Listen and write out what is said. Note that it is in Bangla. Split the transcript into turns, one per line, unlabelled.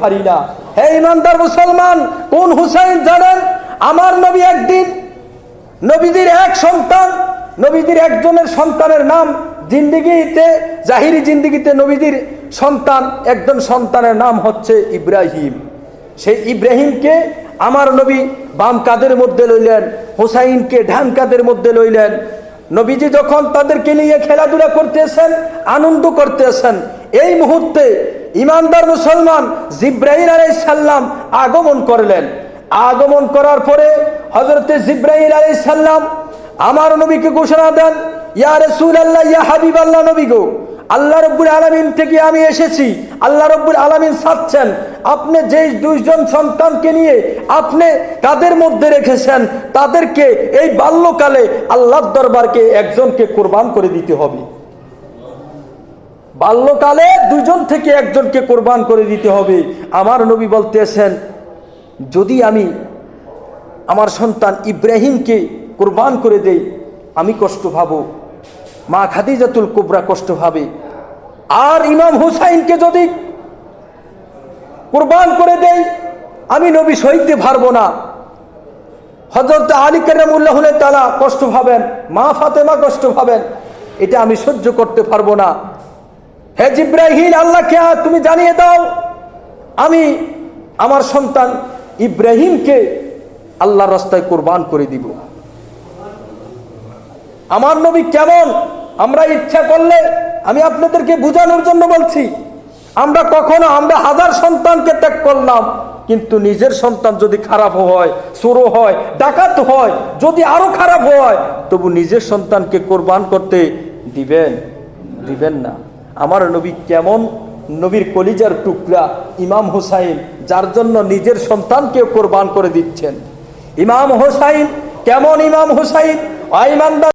পারি না। হে ইমানদার মুসলমান, কোন হুসাইন জানেন? আমার নবী একদিন, নবীজির এক সন্তান, নবীজির একজনের সন্তানের নাম জিন্দিগিতে, জাহিরি জিন্দিগিতে নবীজির সন্তান, একজন সন্তানের নাম হচ্ছে ইব্রাহিম। সেই ইব্রাহিমকে আমার নবী বাম কাঁধের মধ্যে লইলেন, হুসাইনকে ডান কাঁধের মধ্যে লইলেন। নবীজি যখন তাদেরকে নিয়ে খেলাধুলা করতেছেন, আনন্দ করতেছেন, এই মুহূর্তে ইমানদার মুসলমান জিব্রাইল আলাইহিস সালাম আগমন করলেন। আগমন করার পরে হযরতে জিব্রাইল আলাইহিস সালাম আমার নবীকে ঘোষণা দেন, ইয়া রাসূলুল্লাহ, ইয়া হাবিবাল্লাহ, নবী গো, আল্লাহ রাব্বুল আলামিন থেকে আমি এসেছি। আল্লাহ রাব্বুল আলামিন চাচ্ছেন আপনি যেই দুইজন সন্তানকে নিয়ে আপনি কাদের মধ্যে রেখেছেন, তাদেরকে এই বাল্যকালে আল্লাহর দরবারকে একজনকে কুরবান করে দিতে হবে। বাল্যকালে দুইজন থেকে একজনকে কুরবান করে দিতে হবে। আমার নবী বলতেছেন, যদি আমি আমার সন্তান ইব্রাহিমকে কুরবান করে দেই, আমি কষ্ট পাবো, মা খাদিজাতুল কুবরা কষ্ট পাবে। আর ইমাম হুসাইনকে যদি কুরবান করে দেই, আমি নবী সইতে পারবো না। হযরত আলী কারামুল্লাহ তাআলা কষ্ট পাবেন, মা ফাতেমা কষ্ট পাবেন, এটা আমি সহ্য করতে পারবো না। হে জিব্রাইল, আল্লাহকে তুমি জানিয়ে দাও, আমি আমার সন্তান ইব্রাহিমকে আল্লাহর রাস্তায় কুরবান করে দিব। আমার নবী কেমন, আমরা ইচ্ছা করলে, আমি আপনাদেরকে বোঝানোর জন্য বলছি, আমরা হাজার সন্তানকে ত্যাগ করলাম, কিন্তু নিজের সন্তান যদি খারাপ হয়, চোর হয়, ডাকাত হয়, যদি আরো খারাপ হয়, তবু নিজের সন্তানকে কোরবান করতে দিবেন না। আমার নবী কেমন, নবীর কলিজার টুকরা ইমাম হুসাইন, যার জন্য নিজের সন্তানকে কোরবান করে দিচ্ছেন। ইমাম হুসাইন কেমন, ইমাম হুসাইন ইমানদার